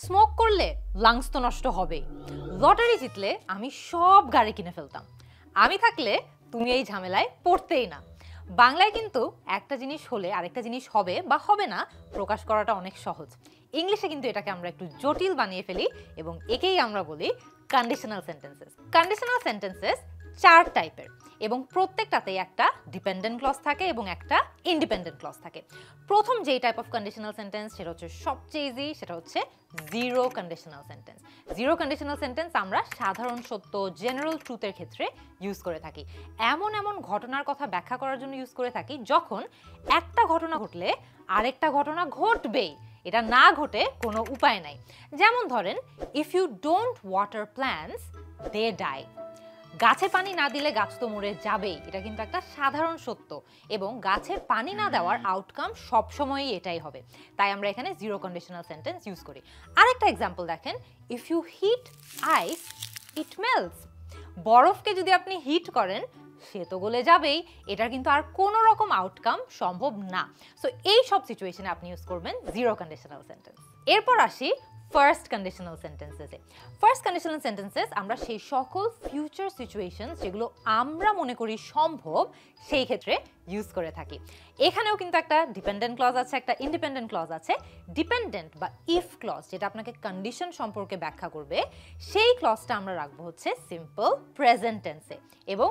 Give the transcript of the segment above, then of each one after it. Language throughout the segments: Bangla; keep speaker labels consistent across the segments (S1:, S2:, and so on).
S1: স্মোক করলে লাংস তো নষ্ট হবেই, লটারি জিতলে আমি সব গাড়ি কিনে ফেলতাম, আমি থাকলে তুমি এই ঝামেলায় পড়তেই না। বাংলায় কিন্তু একটা জিনিস হলে আরেকটা জিনিস হবে বা হবে না প্রকাশ করাটা অনেক সহজ। ইংলিশে কিন্তু এটাকে আমরা একটু জটিল বানিয়ে ফেলি এবং একেই আমরা বলি কন্ডিশনাল সেন্টেন্সেস। কন্ডিশনাল সেন্টেন্সেস 4 টাইপের এবং প্রত্যেকটাতেই একটা ডিপেন্ডেন্ট ক্লজ থাকে এবং একটা ইন্ডিপেন্ডেন্ট ক্লজ থাকে। প্রথম যেই টাইপ অফ কন্ডিশনাল সেন্টেন্স সেটা হচ্ছে সবচেয়ে ইজি, সেটা হচ্ছে zero conditional sentence. Zero conditional sentence আমরা সাধারণ সত্য জেনারেল ট্রুথের ক্ষেত্রে ইউজ করে থাকি। এমন এমন ঘটনার কথা ব্যাখ্যা করার জন্য ইউজ করে থাকি যখন একটা ঘটনা ঘটলে আরেকটা ঘটনা ঘটবেই, এটা না ঘটে কোনো উপায় নাই। যেমন ধরেন, if you don't water plants they die. গাছে পানি না দিলে গাছ তো মরে যাবেই, এটা কিন্তু একটা সাধারণ সত্য এবং গাছে পানি না দেওয়ার আউটকাম সবসময়ই এটাই হবে। তাই আমরা এখানে জিরো কন্ডিশনাল সেন্টেন্স ইউজ করি। আরেকটা এক্সাম্পল দেখেন, if you heat ice it melts. বরফকে যদি আপনি হিট করেন সে তো গলে যাবেই, এটার কিন্তু আর কোনো রকম আউটকাম সম্ভব না। সো এই সব সিচুয়েশনে আপনি ইউজ করবেন জিরো কন্ডিশনাল সেন্টেন্স। এরপর আসি ফার্স্ট কন্ডিশনাল সেন্টেন্সেসে। ফার্স্ট কন্ডিশনাল সেন্টেন্সেস আমরা সেই সকল ফিউচার সিচুয়েশনস যেগুলো আমরা মনে করি সম্ভব সেই ক্ষেত্রে ইউজ করে থাকি। এখানেও কিন্তু একটা ডিপেন্ডেন্ট ক্লজ আছে, একটা ইন্ডিপেন্ডেন্ট ক্লজ আছে। ডিপেন্ডেন্ট বা ইফ ক্লজ যেটা আপনাকে কন্ডিশন সম্পর্কে ব্যাখ্যা করবে, সেই ক্লজটা আমরা রাখবো হচ্ছে সিম্পল প্রেজেন্ট টেন্সে এবং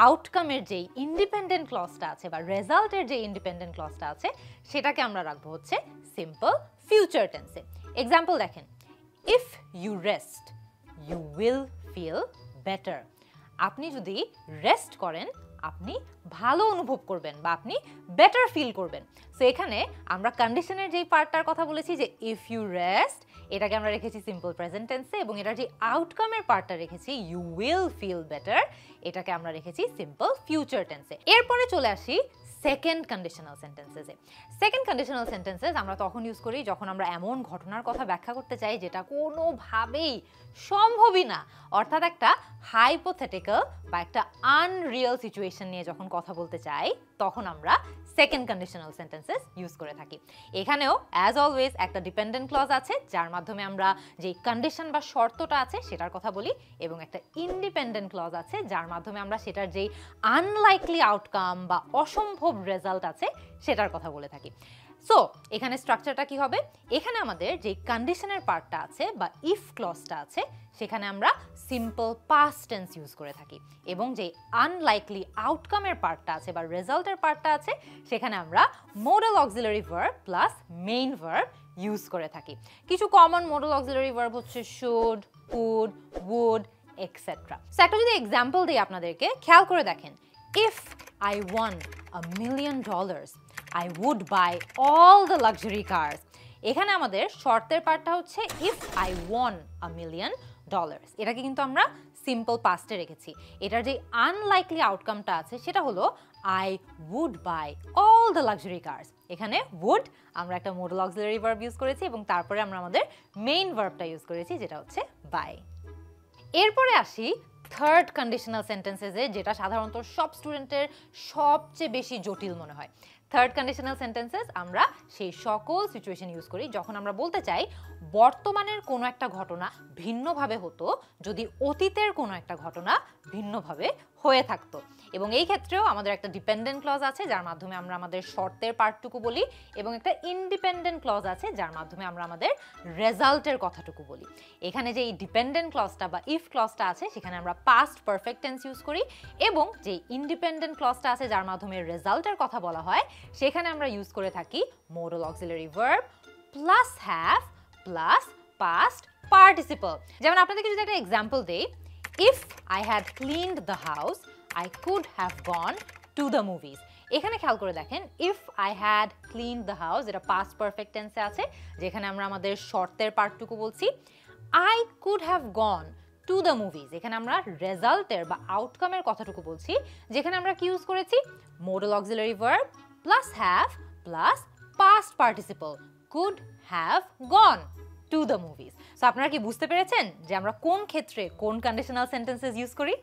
S1: আউটকামের যেই ইন্ডিপেন্ডেন্ট ক্লজটা আছে বা রেজাল্টের যে ইন্ডিপেন্ডেন্ট ক্লজটা আছে সেটাকে আমরা রাখবো হচ্ছে সিম্পল ফিউচার টেন্সে। এক্সাম্পল দেখেন, if you rest you will feel better. আপনি যদি রেস্ট করেন আপনি ভালো অনুভব করবেন বা আপনি বেটার ফিল করবেন। সো এখানে আমরা কন্ডিশনের যেই পার্টটার কথা বলেছি যে ইফ ইউ রেস্ট, এটাকে আমরা রেখেছি সিম্পল প্রেজেন্ট টেন্সে এবং এটার যে আউটকামের পার্টটা রেখেছি ইউ উইল ফিল বেটার, এটাকে আমরা রেখেছি সিম্পল ফিউচার টেন্সে। এরপরে চলে আসি সেকেন্ড কন্ডিশনাল সেন্টেন্সেসে। সেকেন্ড কন্ডিশনাল সেন্টেন্সেস আমরা তখন ইউজ করি যখন আমরা এমন ঘটনার কথা ব্যাখ্যা করতে চাই যেটা কোনোভাবেই সম্ভবই না, অর্থাৎ একটা হাইপোথেটিক্যাল বা একটা আনরিয়েল সিচুয়েশন নিয়ে যখন কথা বলতে চাই তখন আমরা সেকেন্ড কন্ডিশনাল সেন্টেন্সেস ইউজ করে থাকি। এখানেও অ্যাজ অলওয়েজ একটা ডিপেন্ডেন্ট ক্লজ আছে যার মাধ্যমে আমরা যেই কন্ডিশন বা শর্তটা আছে সেটার কথা বলি এবং একটা ইন্ডিপেন্ডেন্ট ক্লজ আছে যার মাধ্যমে আমরা সেটার যেই আনলাইকলি আউটকাম বা অসম্ভব রেজাল্ট আছে সেটার কথা বলে থাকি। সো এখানে স্ট্রাকচারটা কি হবে, এখানে আমাদের যে কন্ডিশনের পার্টটা আছে বা ইফ ক্লজটা আছে সেখানে আমরা সিম্পল পাস্ট টেন্স ইউজ করে থাকি এবং যে আনলাইকলি আউটকামের পার্টটা আছে বা রেজাল্টের পার্টটা আছে সেখানে আমরা modal auxiliary verb plus main verb use করে থাকি। কিছু কমন মোডাল অক্সিলারি ভার্ব হচ্ছে should, could, would etcetera. So একটা যদি এক্সাম্পল দিই আপনাদেরকে, খেয়াল করে দেখেন, if I won $1,000,000 I would buy all the luxury cars. এখানে আমাদের শর্তের পার্টটা হচ্ছে ইফ আই ওয়ান $1,000,000, এটাকে কিন্তু আমরা সিম্পল পাস্টে রেখেছি। এটার যে আনলাইকলি আউটকামটা আছে সেটা হলো I would buy all the luxury cars. এখানে উড আমরা একটা মোডাল অক্সিলারি ভার্ব ইউজ করেছি এবং তারপরে আমরা আমাদের মেইন ভার্বটা ইউজ করেছি যেটা হচ্ছে বাই। এরপরে আসি থার্ড কন্ডিশনাল সেন্টেন্সেসে, যেটা সাধারণত সব স্টুডেন্টের সবচেয়ে বেশি জটিল মনে হয়। থার্ড কন্ডিশনাল সেন্টেন্সেস আমরা সেই সকল সিচুয়েশন ইউজ করি যখন আমরা বলতে চাই বর্তমানের কোনো একটা ঘটনা ভিন্নভাবে হতো যদি অতীতের কোনো একটা ঘটনা ভিন্নভাবে হয়ে থাকতো। এবং এই ক্ষেত্রেও আমাদের একটা ডিপেন্ডেন্ট ক্লজ আছে যার মাধ্যমে আমরা আমাদের শর্তের পার্টটুকু বলি এবং একটা ইন্ডিপেন্ডেন্ট ক্লজ আছে যার মাধ্যমে আমরা আমাদের রেজাল্টের কথাটুকু বলি। এখানে যে ডিপেন্ডেন্ট ক্লজটা বা ইফ ক্লজটা আছে সেখানে আমরা পাস্ট পারফেক্ট টেন্স ইউজ করি এবং যে ইন্ডিপেন্ডেন্ট ক্লজটা আছে যার মাধ্যমে রেজাল্টের কথা বলা হয় সেখানে আমরা ইউজ করে থাকি modal auxiliary verb plus have plus past participle. যেমন আপনাদেরকে যদি একটা এক্সাম্পল দেই, if I had cleaned the house I could have gone to the movies. এখানে খেয়াল করে দেখেন, if I had cleaned the house এটা পাস্ট পারফেক্ট টেন্সে আছে যেখানে আমরা আমাদের শর্তের পার্টটুকু বলছি। I could have gone to the movies এখানে আমরা রেজাল্টের বা আউটকামের কথাটুকু বলছি যেখানে আমরা কি ইউজ করেছি modal auxiliary verb plus have plus past participle could have gone to the movies. So আপনারা কি বুঝতে পেরেছেন যে আমরা কোন ক্ষেত্রে কোন কন্ডিশনাল সেন্টেন্সেস ইউজ করি?